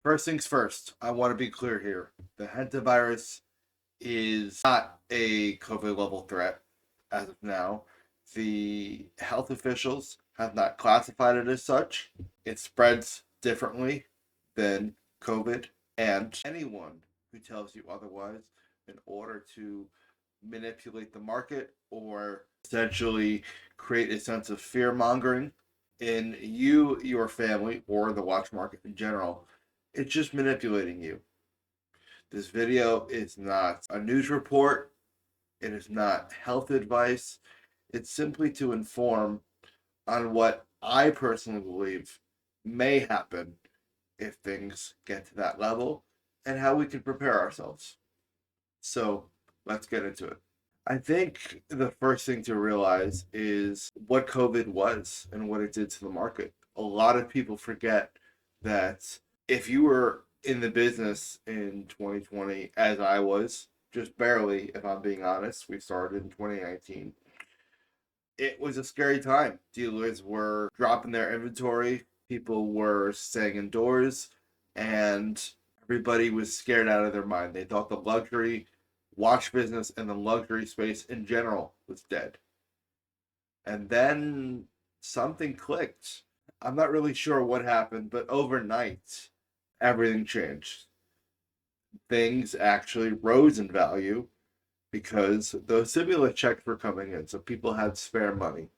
First things first, I want to be clear here. The Hantavirus is not a COVID level threat as of now. The health officials have not classified it as such. It spreads differently than COVID, and anyone who tells you otherwise in order to manipulate the market or essentially create a sense of fear mongering in you, your family, or the watch market in general, it's just manipulating you. This video is not a news report. It is not health advice. It's simply to inform on what I personally believe may happen if things get to that level and how we can prepare ourselves. So let's get into it. I think the first thing to realize is what COVID was and what it did to the market. A lot of people forget that if you were in the business in 2020, as I was, just barely, if I'm being honest, we started in 2019. It was a scary time. Dealers were dropping their inventory, people were staying indoors, and everybody was scared out of their mind. They thought the luxury watch business and the luxury space in general was dead. And then something clicked. I'm not really sure what happened, but overnight, everything changed. Things actually rose in value because those stimulus checks were coming in. So people had spare money.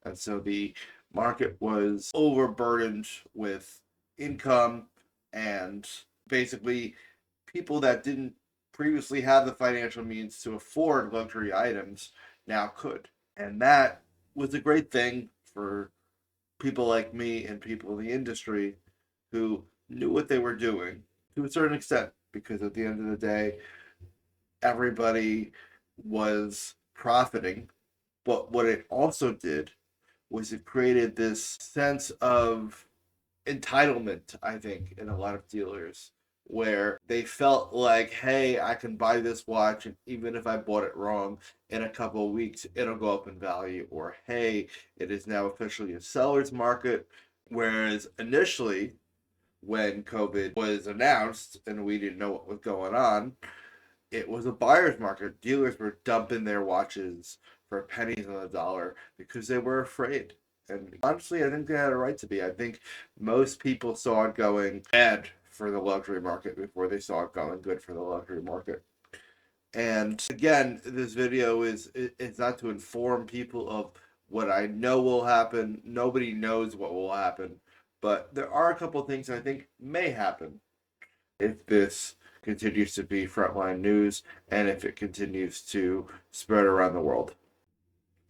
And so the market was overburdened with income, and basically people that didn't previously have the financial means to afford luxury items now could. And that was a great thing for people like me and people in the industry who knew what they were doing to a certain extent, because at the end of the day, everybody was profiting. But what it also did was it created this sense of entitlement, I think, in a lot of dealers, where they felt like, hey, I can buy this watch, and even if I bought it wrong, in a couple of weeks, it'll go up in value, or hey, it is now officially a seller's market. Whereas initially, when COVID was announced and we didn't know what was going on, it was a buyer's market. Dealers were dumping their watches for pennies on the dollar because they were afraid. And honestly, I think they had a right to be. I think most people saw it going bad for the luxury market before they saw it going good for the luxury market. And again, this video is it's not to inform people of what I know will happen. Nobody knows what will happen, but there are a couple of things I think may happen if this continues to be frontline news and if it continues to spread around the world.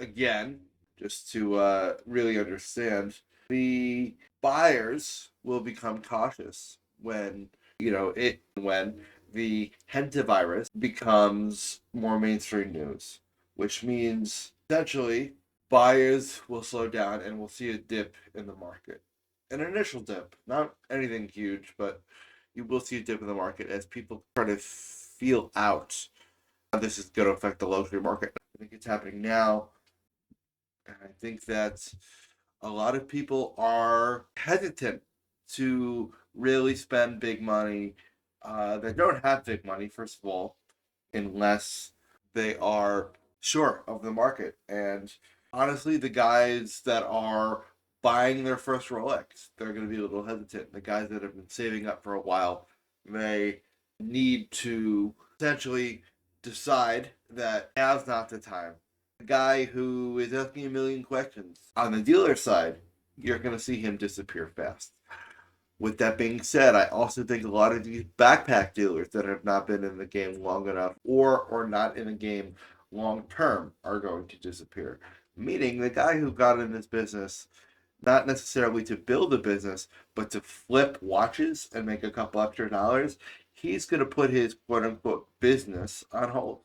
Again, just to really understand, the buyers will become cautious when when the Hantavirus becomes more mainstream news, which means essentially buyers will slow down and we'll see a dip in the market. An initial dip, not anything huge, but you will see a dip in the market as people try to feel out how this is going to affect the luxury market. I think it's happening now. And I think that a lot of people are hesitant to really spend big money. They don't have big money, first of all, unless they are sure of the market. And honestly, the guys that are buying their first Rolex, they're going to be a little hesitant. The guys that have been saving up for a while may need to essentially decide that now's not the time. The guy who is asking a million questions on the dealer side, you're going to see him disappear fast. With that being said, I also think a lot of these backpack dealers that have not been in the game long enough or not in the game long term are going to disappear. Meaning the guy who got in this business not necessarily to build a business, but to flip watches and make a couple extra dollars, he's going to put his quote unquote business on hold,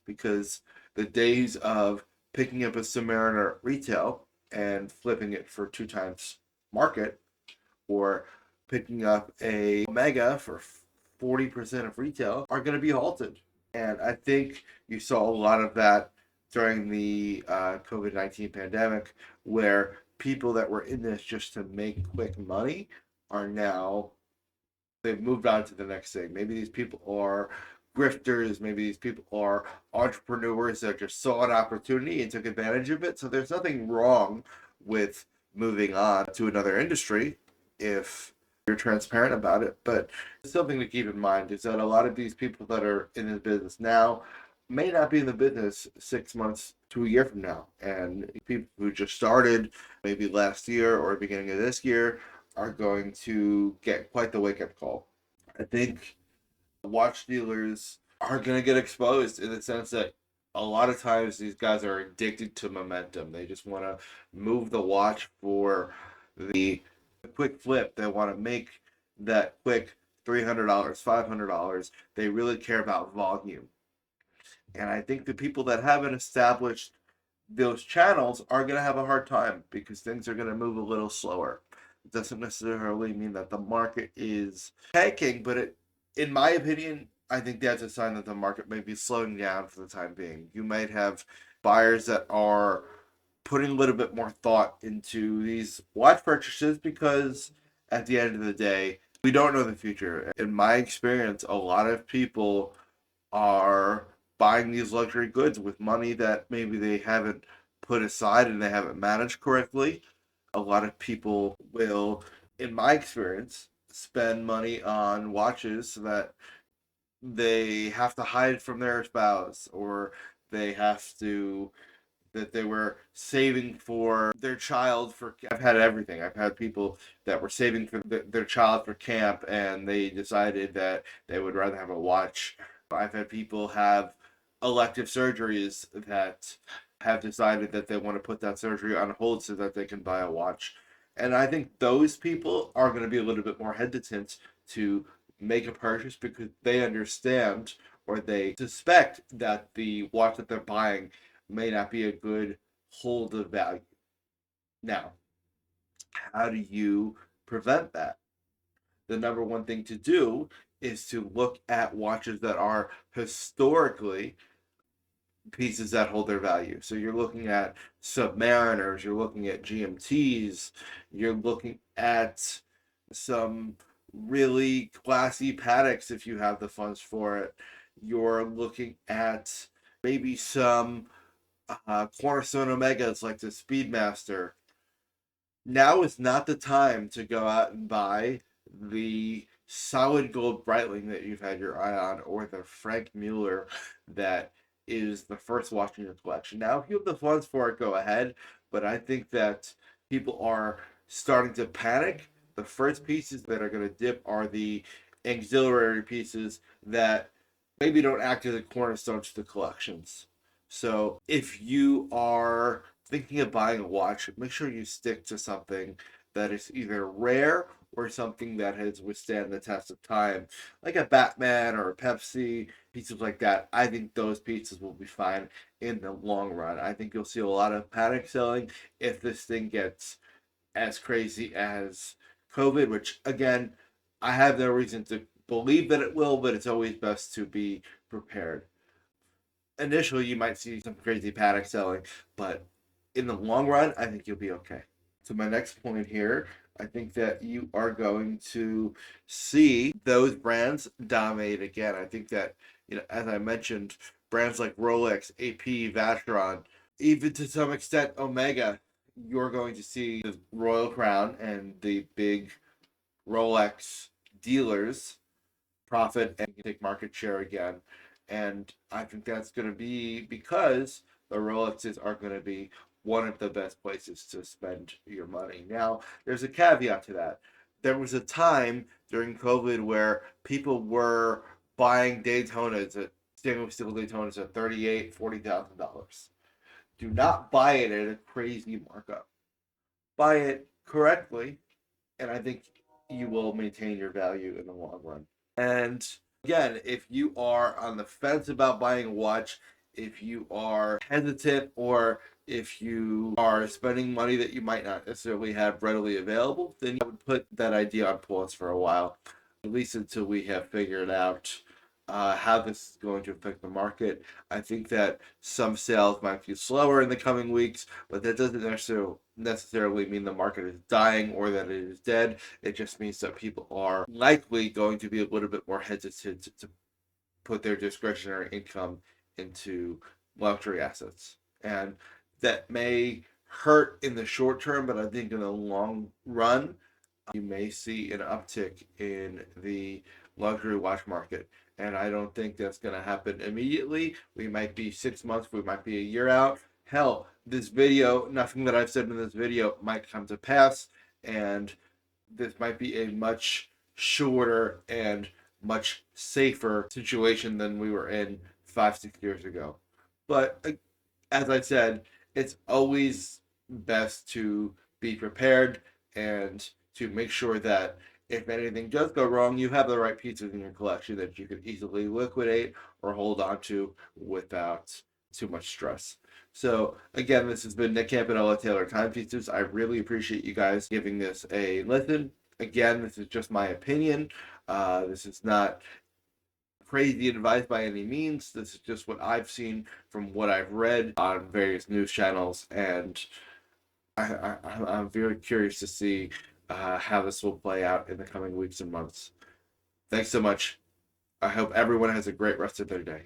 because the days of picking up a Submariner retail and flipping it for two times market, or picking up a Omega for 40% of retail, are going to be halted. And I think you saw a lot of that during the COVID-19 pandemic, where people that were in this just to make quick money are now they've moved on to the next thing. Maybe these people are grifters, maybe these people are entrepreneurs that just saw an opportunity and took advantage of it. So there's nothing wrong with moving on to another industry if you're transparent about it. But something to keep in mind is that a lot of these people that are in this business now may not be in the business 6 months to a year from now. And people who just started maybe last year or beginning of this year are going to get quite the wake up call. I think watch dealers are going to get exposed in the sense that a lot of times these guys are addicted to momentum. They just want to move the watch for the quick flip. They want to make that quick $300, $500. They really care about volume. And I think the people that haven't established those channels are going to have a hard time because things are going to move a little slower. It doesn't necessarily mean that the market is tanking, but in my opinion, I think that's a sign that the market may be slowing down for the time being. You might have buyers that are putting a little bit more thought into these watch purchases because at the end of the day, we don't know the future. In my experience, a lot of people are buying these luxury goods with money that maybe they haven't put aside and they haven't managed correctly. A lot of people will, in my experience, spend money on watches that they have to hide from their spouse or they have to that they were saving for their child for. I've had everything. I've had people that were saving for their child for camp and they decided that they would rather have a watch. I've had people have elective surgeries that have decided that they want to put that surgery on hold so that they can buy a watch. And I think those people are going to be a little bit more hesitant to make a purchase because they understand or they suspect that the watch that they're buying may not be a good hold of value. Now, how do you prevent that? The number one thing to do is to look at watches that are historically pieces that hold their value. So you're looking at Submariners, you're looking at GMTs, you're looking at some really classy Patek's if you have the funds for it. You're looking at maybe some Cornerstone Omegas like the Speedmaster. Now is not the time to go out and buy the solid gold Breitling that you've had your eye on or the Frank Mueller that is the first watch in your collection. Now, if you have the funds for it, go ahead. But I think that people are starting to panic. The first pieces that are going to dip are the auxiliary pieces that maybe don't act as a cornerstone to the collections. So if you are thinking of buying a watch, make sure you stick to something that is either rare or something that has withstand the test of time, like a Batman or a Pepsi, pieces like that. I think those pieces will be fine in the long run. I think you'll see a lot of panic selling if this thing gets as crazy as COVID, which again, I have no reason to believe that it will, but it's always best to be prepared. Initially, you might see some crazy panic selling, but in the long run, I think you'll be okay. So my next point here, I think that you are going to see those brands dominate again. I think that, as I mentioned, brands like Rolex, AP, Vacheron, even to some extent Omega, you're going to see the Royal Crown and the big Rolex dealers profit and take market share again. And I think that's going to be because the Rolexes are going to be one of the best places to spend your money. Now, there's a caveat to that. There was a time during COVID where people were buying Daytonas at stainless steel Daytonas at $38,000, $40,000. Do not buy it at a crazy markup. Buy it correctly, and I think you will maintain your value in the long run. And again, if you are on the fence about buying a watch, if you are hesitant, or if you are spending money that you might not necessarily have readily available, then I would put that idea on pause for a while, at least until we have figured out how this is going to affect the market. I think that some sales might be slower in the coming weeks, but that doesn't necessarily mean the market is dying or that it is dead. It just means that people are likely going to be a little bit more hesitant to put their discretionary income into luxury assets. And that may hurt in the short term, but I think in the long run, you may see an uptick in the luxury watch market. And I don't think that's going to happen immediately. We might be 6 months, we might be a year out. Hell, this video, nothing that I've said in this video might come to pass, and this might be a much shorter and much safer situation than we were in 5, 6 years ago. But as I said, it's always best to be prepared and to make sure that if anything does go wrong, you have the right pieces in your collection that you can easily liquidate or hold on to without too much stress. So again, this has been Nick Campanella, Taylor Timepieces. I really appreciate you guys giving this a listen. Again, this is just my opinion. This is not crazy advice by any means. This is just what I've seen from what I've read on various news channels, and I'm very curious to see how this will play out in the coming weeks and months. Thanks so much. I hope everyone has a great rest of their day.